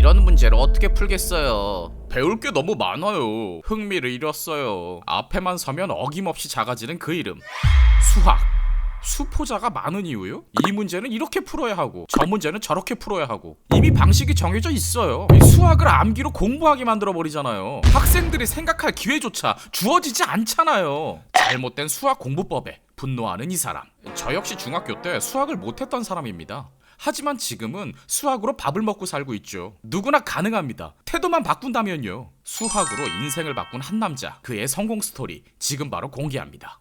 이런 문제를 어떻게 풀겠어요? 배울 게 너무 많아요. 흥미를 잃었어요. 앞에만 서면 어김없이 작아지는 그 이름. 수학. 수포자가 많은 이유요? 이 문제는 이렇게 풀어야 하고 저 문제는 저렇게 풀어야 하고 이미 방식이 정해져 있어요. 이 수학을 암기로 공부하게 만들어버리잖아요. 학생들이 생각할 기회조차 주어지지 않잖아요. 잘못된 수학 공부법에 분노하는 이 사람. 저 역시 중학교 때 수학을 못했던 사람입니다. 하지만 지금은 수학으로 밥을 먹고 살고 있죠. 누구나 가능합니다. 태도만 바꾼다면요. 수학으로 인생을 바꾼 한 남자, 그의 성공 스토리 지금 바로 공개합니다.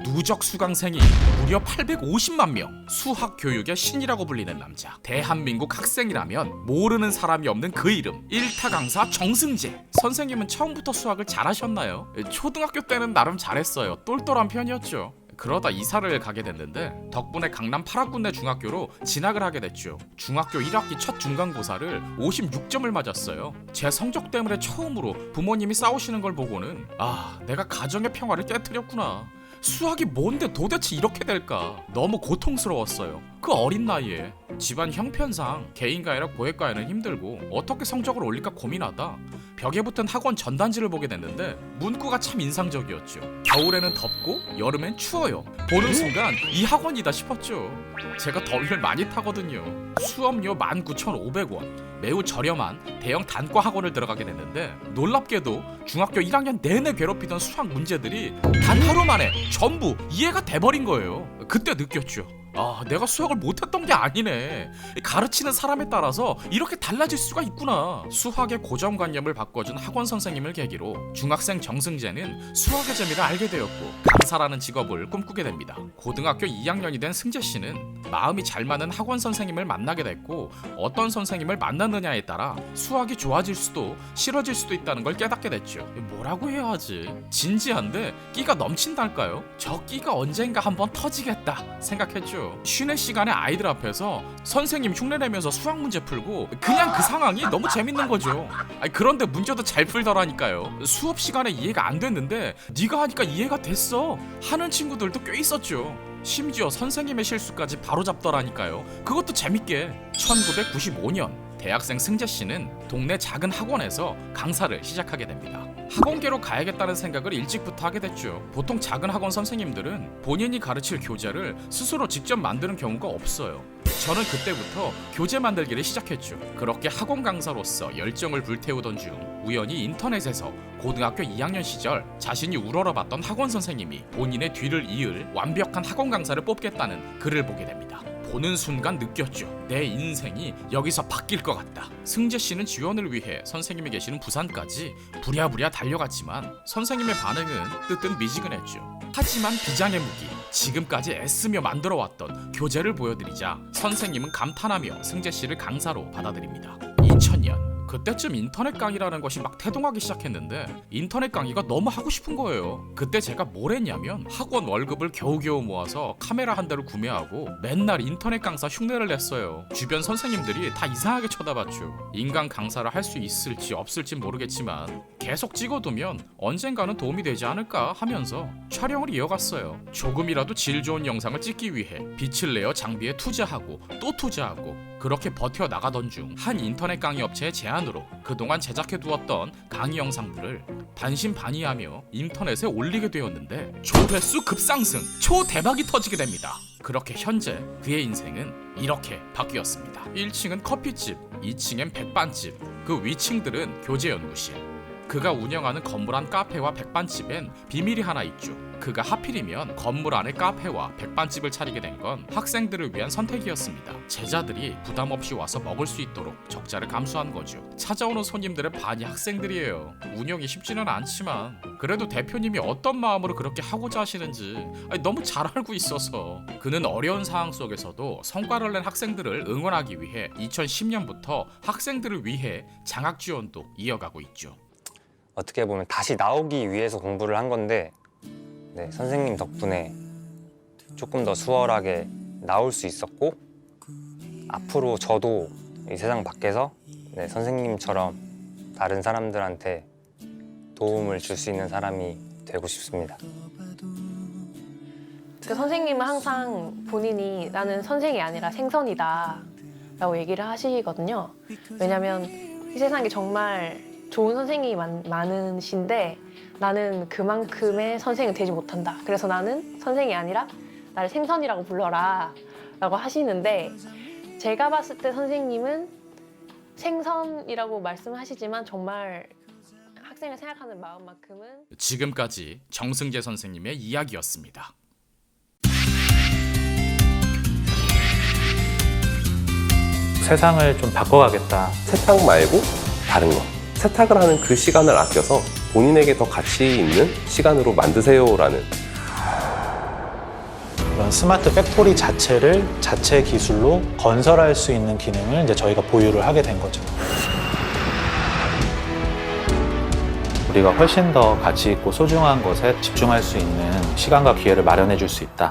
누적 수강생이 무려 850만 명, 수학 교육의 신이라고 불리는 남자. 대한민국 학생이라면 모르는 사람이 없는 그 이름, 1타 강사 정승재. 선생님은 처음부터 수학을 잘하셨나요? 초등학교 때는 나름 잘했어요. 똘똘한 편이었죠. 그러다 이사를 가게 됐는데 덕분에 강남 8학군내 중학교로 진학을 하게 됐죠. 중학교 1학기 첫 중간고사를 56점을 맞았어요. 제 성적 때문에 처음으로 부모님이 싸우시는 걸 보고는 내가 가정의 평화를 깨트렸구나. 수학이 뭔데 도대체 이렇게 될까? 너무 고통스러웠어요. 그 어린 나이에. 집안 형편상 개인과외나 고액과외는 힘들고 어떻게 성적을 올릴까 고민하다 벽에 붙은 학원 전단지를 보게 됐는데 문구가 참 인상적이었죠. 겨울에는 덥고 여름엔 추워요. 보는 순간 이 학원이다 싶었죠. 제가 더위를 많이 타거든요. 수업료 19,500원. 매우 저렴한 대형 단과 학원을 들어가게 됐는데 놀랍게도 중학교 1학년 내내 괴롭히던 수학 문제들이 단 하루 만에 전부 이해가 돼버린 거예요. 그때 느꼈죠. 내가 수학을 못했던 게 아니네. 가르치는 사람에 따라서 이렇게 달라질 수가 있구나. 수학의 고정관념을 바꿔준 학원 선생님을 계기로 중학생 정승재는 수학의 재미를 알게 되었고 강사라는 직업을 꿈꾸게 됩니다. 고등학교 2학년이 된 승재 씨는 마음이 잘 맞는 학원 선생님을 만나게 됐고 어떤 선생님을 만났느냐에 따라 수학이 좋아질 수도 싫어질 수도 있다는 걸 깨닫게 됐죠. 뭐라고 해야 하지? 진지한데 끼가 넘친달까요? 저 끼가 언젠가 한번 터지겠다 생각했죠. 쉬는 시간에 아이들 앞에서 선생님 흉내내면서 수학 문제 풀고 그냥 그 상황이 너무 재밌는 거죠. 그런데 문제도 잘 풀더라니까요. 수업 시간에 이해가 안 됐는데 네가 하니까 이해가 됐어 하는 친구들도 꽤 있었죠. 심지어 선생님의 실수까지 바로잡더라니까요. 그것도 재밌게. 1995년 대학생 승재 씨는 동네 작은 학원에서 강사를 시작하게 됩니다. 학원계로 가야겠다는 생각을 일찍부터 하게 됐죠. 보통 작은 학원 선생님들은 본인이 가르칠 교재를 스스로 직접 만드는 경우가 없어요. 저는 그때부터 교재 만들기를 시작했죠. 그렇게 학원 강사로서 열정을 불태우던 중 우연히 인터넷에서 고등학교 2학년 시절 자신이 우러러봤던 학원 선생님이 본인의 뒤를 이을 완벽한 학원 강사를 뽑겠다는 글을 보게 됩니다. 보는 순간 느꼈죠. 내 인생이 여기서 바뀔 것 같다. 승재 씨는 지원을 위해 선생님이 계시는 부산까지 부랴부랴 달려갔지만 선생님의 반응은 뜨뜻미지근했죠. 하지만 비장의 무기, 지금까지 애쓰며 만들어왔던 교재를 보여드리자 선생님은 감탄하며 승재 씨를 강사로 받아들입니다. 2000년 그때쯤 인터넷 강의라는 것이 막 태동하기 시작했는데 인터넷 강의가 너무 하고 싶은 거예요. 그때 제가 뭘 했냐면 학원 월급을 겨우겨우 모아서 카메라 한 대를 구매하고 맨날 인터넷 강사 흉내를 냈어요. 주변 선생님들이 다 이상하게 쳐다봤죠. 인간 강사를 할 수 있을지 없을지 모르겠지만 계속 찍어두면 언젠가는 도움이 되지 않을까 하면서 촬영을 이어갔어요. 조금이라도 질 좋은 영상을 찍기 위해 빛을 내어 장비에 투자하고 또 투자하고 그렇게 버텨나가던 중 한 인터넷 강의 업체의 제안으로 그동안 제작해두었던 강의 영상들을 반신반의하며 인터넷에 올리게 되었는데 조회수 급상승, 초대박이 터지게 됩니다. 그렇게 현재 그의 인생은 이렇게 바뀌었습니다. 1층은 커피집, 2층엔 백반집, 그 위층들은 교재연구실. 그가 운영하는 건물 안 카페와 백반집엔 비밀이 하나 있죠. 그가 하필이면 건물 안에 카페와 백반집을 차리게 된 건 학생들을 위한 선택이었습니다. 제자들이 부담 없이 와서 먹을 수 있도록 적자를 감수한 거죠. 찾아오는 손님들의 반이 학생들이에요. 운영이 쉽지는 않지만 그래도 대표님이 어떤 마음으로 그렇게 하고자 하시는지 너무 잘 알고 있어서 그는 어려운 상황 속에서도 성과를 낸 학생들을 응원하기 위해 2010년부터 학생들을 위해 장학 지원도 이어가고 있죠. 어떻게 보면 다시 나오기 위해서 공부를 한 건데 선생님 덕분에 조금 더 수월하게 나올 수 있었고 앞으로 저도 이 세상 밖에서 선생님처럼 다른 사람들한테 도움을 줄 수 있는 사람이 되고 싶습니다. 그 선생님은 항상 본인이 나는 선생이 아니라 생선이다 라고 얘기를 하시거든요. 왜냐면 이 세상에 정말 좋은 선생님이 많으신데 나는 그만큼의 선생은 되지 못한다. 그래서 나는 선생이 아니라 나를 생선이라고 불러라 라고 하시는데, 제가 봤을 때 선생님은 생선이라고 말씀하시지만 정말 학생을 생각하는 마음만큼은. 지금까지 정승재 선생님의 이야기였습니다. 세상을 좀 바꿔가겠다. 세탁 말고 다른 거. 세탁을 하는 그 시간을 아껴서 본인에게 더 가치 있는 시간으로 만드세요라는. 그런 스마트 팩토리 자체를 자체 기술로 건설할 수 있는 기능을 이제 저희가 보유를 하게 된 거죠. 우리가 훨씬 더 가치 있고 소중한 것에 집중할 수 있는 시간과 기회를 마련해 줄 수 있다.